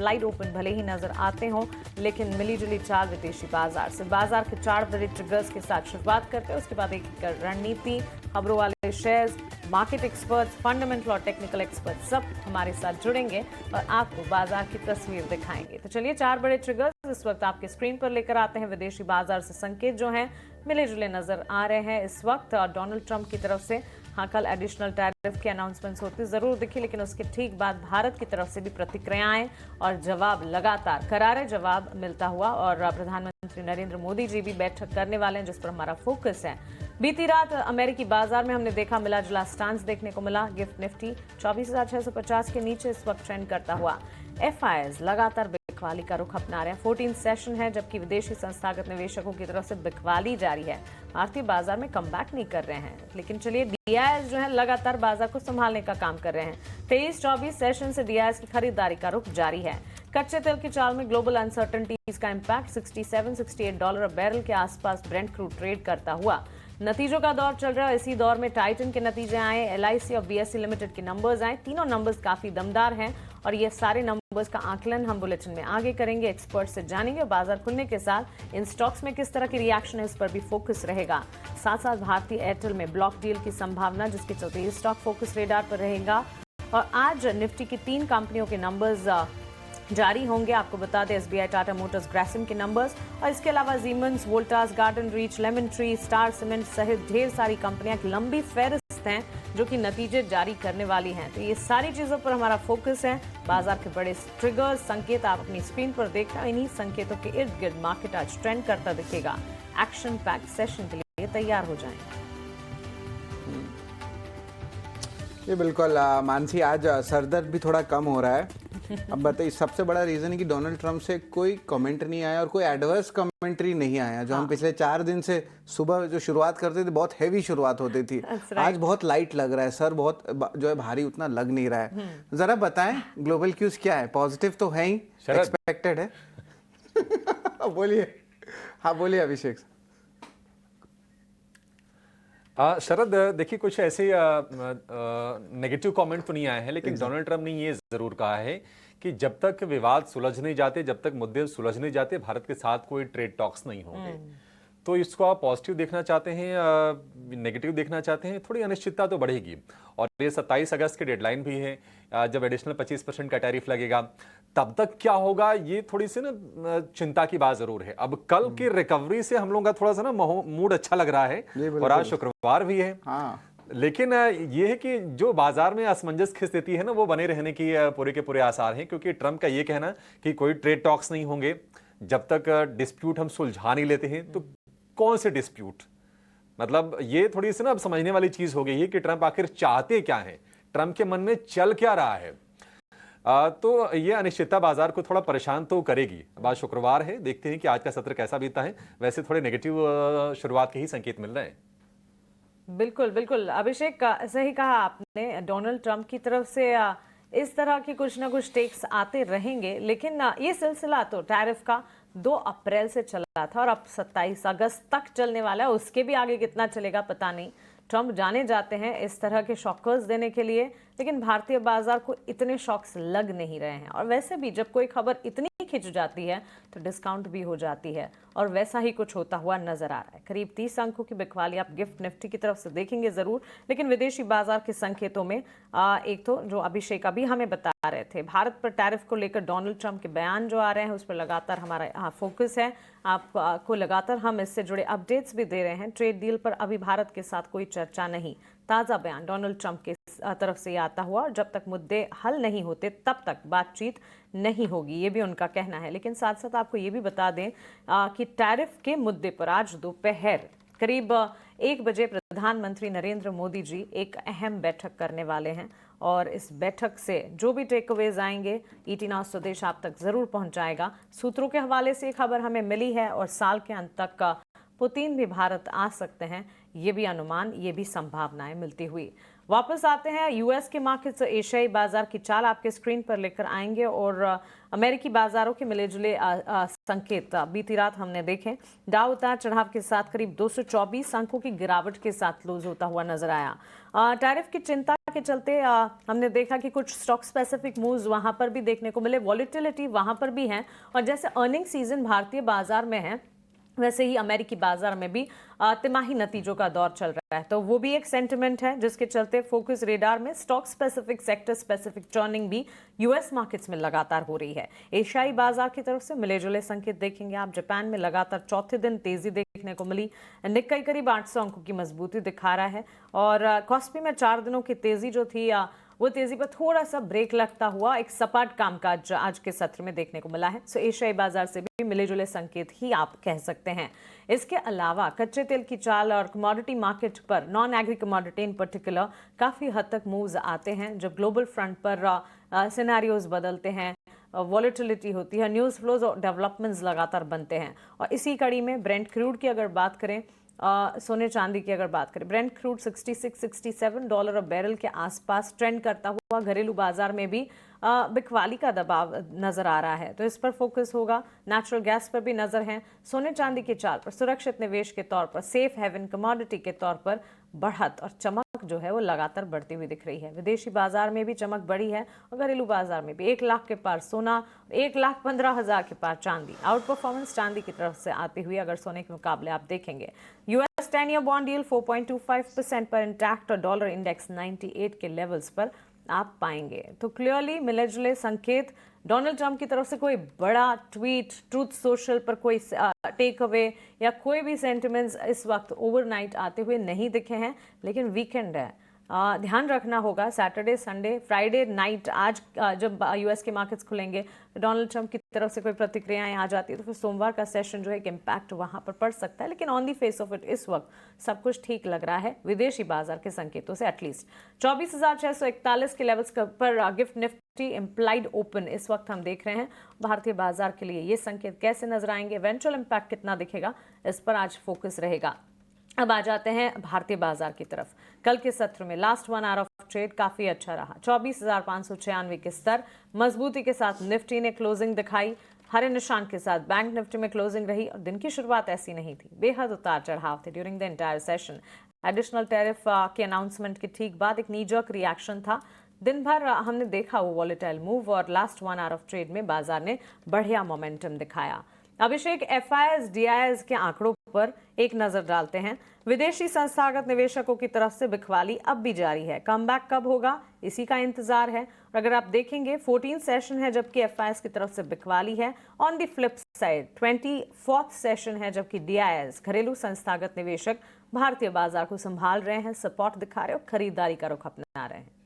Implied open भले ही नजर आते हों, लेकिन मिलीजुली चाल विदेशी बाजार से। बाजार के 4 बड़े ट्रिगर्स के साथ शुरुआत करते हैं, उसके बाद एक रणनीति, खबरों वाले शेयर्स, मार्केट एक्सपर्ट्स, फंडामेंटल और टेक्निकल एक्सपर्ट सब हमारे साथ जुड़ेंगे और आपको बाजार की तस्वीर दिखाएंगे। तो चलिए 4 बड़े ट्रिगर्स इस वक्त आपके स्क्रीन पर लेकर आते हैं। विदेशी बाजार से संकेत जो हैं मिले जुले नजर आ रहे हैं इस वक्त। डोनाल्ड ट्रंप की तरफ से हाँ, कल एडिशनल टैरिफ के अनाउंसमेंट्स होती जरूर दिखी, लेकिन उसके ठीक बाद भारत की तरफ से भी प्रतिक्रियाएं और जवाब लगातार करारे जवाब मिलता हुआ। और प्रधानमंत्री नरेंद्र मोदी जी भी बैठक करने वाले हैं, जिस पर हमारा फोकस है। बीती रात अमेरिकी बाजार में हमने देखा मिला जुला स्टांस देखने को मिला। गिफ्ट निफ्टी 24,650 के नीचे इस वक्त ट्रेंड करता हुआ। FIs लगातार बिकवाली का रुख अपना रहे हैं। 14 सेशन है, जबकि विदेशी संस्थागत निवेशकों की तरफ से बिकवाली जारी है। भारतीय बाजार में कमबैक नहीं कर रहे हैं, लेकिन चलिए DIs जो है लगातार बाजार को संभालने का काम कर रहे हैं। 23-24 सेशन से DIs की खरीदारी का रुख जारी है। कच्चे तेल की चाल में ग्लोबल अनसर्टेनिटीज का इंपैक्ट। $67-68 बैरल के आसपास ब्रेंट क्रूड ट्रेड करता हुआ। नतीजों का दौर चल रहा है, इसी दौर में टाइटन के नतीजे आए, LIC और BSE लिमिटेड के नंबर्स आए। तीनों नंबर्स काफी दमदार हैं और ये सारे नंबर्स का आकलन हम बुलेटिन में आगे करेंगे, एक्सपर्ट से जानेंगे। बाजार खुलने के साथ इन स्टॉक्स में किस तरह की रिएक्शन है, इस पर भी फोकस रहेगा। साथ साथ भारतीय एयरटेल में ब्लॉक डील की संभावना, जिसके चलते ये स्टॉक फोकस रेडार पर रहेगा। और आज निफ्टी की 3 कंपनियों के नंबर्स जारी होंगे। आपको बता दें SBI, टाटा मोटर्स, ग्रासिम के नंबर्स और इसके अलावा Zeeman, Voltas, garden reach, lemon tree, star cement सहित ढेर सारी कंपनियां एक लंबी फहरिस्त हैं जो कि नतीजे जारी करने वाली हैं। तो ये सारी चीजों पर हमारा फोकस है। बाजार के बड़े ट्रिगर्स, संकेत आप अपनी स्क्रीन पर देखना। इन्हीं संकेतों के इर्द गिर्द मार्केट आज ट्रेंड करता दिखेगा। एक्शन पैक्ड सेशन के लिए तैयार हो जाएं। ये बिल्कुल मानसी, आज सरदर्द भी थोड़ा कम हो रहा है। अब बताइए, सबसे बड़ा रीजन है कि डोनाल्ड ट्रंप से कोई कमेंट नहीं आया और कोई एडवर्स कमेंट्री नहीं आया। जो हम पिछले 4 दिन से सुबह जो शुरुआत करते थे, बहुत हैवी शुरुआत होती थी। आज बहुत लाइट लग रहा है सर, बहुत जो है भारी उतना लग नहीं रहा है। जरा बताएं ग्लोबल क्यूज क्या है? पॉजिटिव तो है ही, एक्सपेक्टेड है। बोलिए। हाँ बोलिए अभिषेक। शरद, देखिए कुछ ऐसे नेगेटिव कमेंट तो नहीं आए हैं, लेकिन डोनाल्ड ट्रंप ने ये जरूर कहा है कि जब तक विवाद सुलझ नहीं जाते, जब तक मुद्दे सुलझ नहीं जाते, भारत के साथ कोई ट्रेड टॉक्स नहीं होंगे। तो इसको आप पॉजिटिव देखना चाहते हैं, नेगेटिव देखना चाहते हैं, थोड़ी अनिश्चितता तो बढ़ेगी। और ये 27 अगस्त की डेडलाइन भी है, जब एडिशनल 25% का टैरिफ लगेगा। तब तक क्या होगा, ये थोड़ी सी ना चिंता की बात जरूर है। अब कल की रिकवरी से हम लोगों का थोड़ा सा ना मूड अच्छा लग रहा है, और आज शुक्रवार भी है। लेकिन ये है कि जो बाजार में असमंजस की स्थिति है ना, वो बने रहने की पूरे के पूरे आसार हैं, क्योंकि ट्रंप का ये कहना कि कोई ट्रेड टॉक्स नहीं होंगे जब तक डिस्प्यूट हम सुलझा नहीं लेते हैं। तो कौन से डिस्प्यूट, मतलब ये थोड़ी सी ना अब समझने वाली चीज हो गई है कि ट्रंप आखिर चाहते क्या है, ट्रंप के मन में चल क्या रहा है। तो ये अनिश्चितता बाजार को थोड़ा परेशान तो करेगी। अब आज शुक्रवार है, देखते हैं कि आज का सत्र कैसा बीता है। वैसे थोड़े नेगेटिव शुरुआत के ही संकेत मिल रहे हैं। बिल्कुल बिल्कुल अभिषेक, सही कहा आपने। डोनाल्ड ट्रंप की तरफ से इस तरह के कुछ ना कुछ टेक्स आते रहेंगे, लेकिन ये सिलसिला तो टैरिफ का 2 अप्रैल से चला था और अब 27 अगस्त तक चलने वाला है। उसके भी आगे कितना चलेगा पता नहीं। ट्रंप जाने जाते हैं इस तरह के शॉकर्स देने के लिए, लेकिन भारतीय बाजार को इतने शॉक्स लग नहीं रहे हैं। और वैसे भी जब कोई खबर इतनी खिंच जाती है तो डिस्काउंट भी हो जाती है, और वैसा ही कुछ होता हुआ नजर आ रहा है। करीब 30 अंकों की बिकवाली आप गिफ्ट निफ्टी की तरफ से देखेंगे जरूर, लेकिन विदेशी बाजार के संकेतों में एक तो जो अभिषेक अभी हमें बता रहे थे, भारत पर टैरिफ को लेकर डोनाल्ड ट्रंप के बयान जो आ रहे हैं, उस पर लगातार हमारा फोकस है। आपको लगातार हम इससे जुड़े अपडेट्स भी दे रहे हैं। ट्रेड डील पर अभी भारत के साथ कोई चर्चा नहीं। ताज़ा बयान डोनाल्ड ट्रंप के तरफ से आता हुआ, और जब तक मुद्दे हल नहीं होते तब तक बातचीत नहीं होगी, ये भी उनका कहना है। लेकिन साथ साथ आपको ये भी बता दें कि टैरिफ के मुद्दे पर आज दोपहर करीब 1 बजे प्रधानमंत्री नरेंद्र मोदी जी एक अहम बैठक करने वाले हैं, और इस बैठक से जो भी टेकअवेज आएंगे ET नाउ स्वदेश आप तक जरूर पहुंचाएगा। सूत्रों के हवाले से खबर हमें मिली है, और साल के अंत तक पुतिन भी भारत आ सकते हैं, ये भी अनुमान, ये भी संभावनाएं मिलती हुई। वापस आते हैं यूएस के मार्केट से। एशियाई बाजार की चाल आपके स्क्रीन पर लेकर आएंगे, और अमेरिकी बाजारों के मिले जुले संकेत बीती रात हमने देखे। डाउ उतार चढ़ाव के साथ करीब 224 अंकों की गिरावट के साथ क्लोज होता हुआ नजर आया। टैरिफ की चिंता के चलते हमने देखा कि कुछ स्टॉक स्पेसिफिक मूव्स वहां पर भी देखने को मिले, वॉलेटिलिटी वहां पर भी है। और जैसे अर्निंग सीजन भारतीय बाजार में है, वैसे ही अमेरिकी बाजार में भी तिमाही नतीजों का दौर चल रहा है, तो वो भी एक सेंटिमेंट है जिसके चलते फोकस रेडार में stock specific, sector specific turning भी यूएस मार्केट्स में लगातार हो रही है। एशियाई बाजार की तरफ से मिले जुले संकेत देखेंगे आप। जापान में लगातार चौथे दिन तेजी देखने को मिली। निक्काई करीब 800 अंकों की मजबूती दिखा रहा है और कॉस्पी में 4 दिनों की तेजी जो थी वो तेजी पर थोड़ा सा ब्रेक लगता हुआ एक सपाट कामकाज आज के सत्र में देखने को मिला है। सो एशियाई बाजार से भी मिले जुले संकेत ही आप कह सकते हैं। इसके अलावा कच्चे तेल की चाल और कमोडिटी मार्केट पर, नॉन एग्री कमोडिटी इन पर्टिकुलर, काफी हद तक मूव्स आते हैं जब ग्लोबल फ्रंट पर सिनेरियोज बदलते हैं, वॉलेटिलिटी होती है, न्यूज़ फ्लोज और डेवलपमेंट्स लगातार बनते हैं। और इसी कड़ी में ब्रेंट क्रूड की अगर बात करें, सोने चांदी की अगर बात करें, ब्रेंट क्रूड $66-67 अ बैरल के आसपास ट्रेंड करता हुआ घरेलू बाजार में भी बिकवाली का दबाव नजर आ रहा है, तो इस पर फोकस होगा। नेचुरल गैस पर भी नजर है। सोने चांदी की चाल पर सुरक्षित निवेश के तौर पर, सेफ हेवन कमोडिटी के तौर पर बढ़त और चमक जो है वो लगातार बढ़ती हुई दिख रही है। विदेशी बाजार में भी चमक बढ़ी है और घरेलू बाजार में भी 1 लाख के पार सोना, 1,15,000 के पार चांदी। आउट परफॉर्मेंस चांदी की तरफ से आती हुई अगर सोने के मुकाबले आप देखेंगे, यूएस 10 ईयर बॉन्ड यील्ड 4.25% पर इंटैक्ट और डॉलर इंडेक्स 98 के लेवल्स पर आप पाएंगे। तो क्लियरली मिले जुले संकेत, डोनाल्ड ट्रंप की तरफ से कोई बड़ा ट्वीट, ट्रूथ सोशल पर कोई टेक अवे या कोई भी सेंटिमेंट्स इस वक्त ओवरनाइट आते हुए नहीं दिखे हैं। लेकिन वीकेंड है, ध्यान रखना होगा। सैटरडे, संडे, फ्राइडे नाइट, आज जब यूएस के मार्केट्स खुलेंगे तो डोनाल्ड ट्रंप की तरफ से कोई प्रतिक्रियाएं आ जाती है तो फिर सोमवार का सेशन जो है एक इम्पैक्ट वहां पर पड़ सकता है। लेकिन on the face of it इस वक्त सब कुछ ठीक लग रहा है विदेशी बाजार के संकेतों से। एटलीस्ट 24,641 के लेवल्स पर गिफ्ट निफ्टी इम्प्लाइड ओपन इस वक्त हम देख रहे हैं। भारतीय बाजार के लिए ये संकेत कैसे नजर आएंगे, इवेंचुअल इम्पैक्ट कितना दिखेगा, इस पर आज फोकस रहेगा। अब आ जाते हैं भारतीय बाजार की तरफ। कल के सत्र में लास्ट 1 आवर ऑफ ट्रेड काफी अच्छा रहा। 24,596 के स्तर मजबूती के साथ निफ्टी ने क्लोजिंग दिखाई। हरे निशान के साथ बैंक निफ्टी में क्लोजिंग रही और दिन की शुरुआत ऐसी नहीं थी, बेहद उतार चढ़ाव थे during the entire session. Additional tariff के अनाउंसमेंट के ठीक बाद एक नीजर्क रिएक्शन था। दिन भर हमने देखा वो वॉलेटाइल मूव और लास्ट 1 आवर ऑफ ट्रेड में बाजार ने बढ़िया मोमेंटम दिखाया। अभिषेक, एफआईएस डीआईएस के आंकड़ों पर एक नजर डालते हैं। विदेशी संस्थागत निवेशकों की तरफ से बिकवाली अब भी जारी है। कमबैक कब होगा, इसी का इंतजार है। और अगर आप देखेंगे 14 सेशन है जबकि एफआईएस की तरफ से बिकवाली है। On the flip side 24th session है जबकि डीआईएस, घरेलू संस्थागत निवेशक भारतीय बाजार को संभाल रहे हैं, सपोर्ट दिखा रहे हैं और खरीदारी का रुख अपना रहे हैं।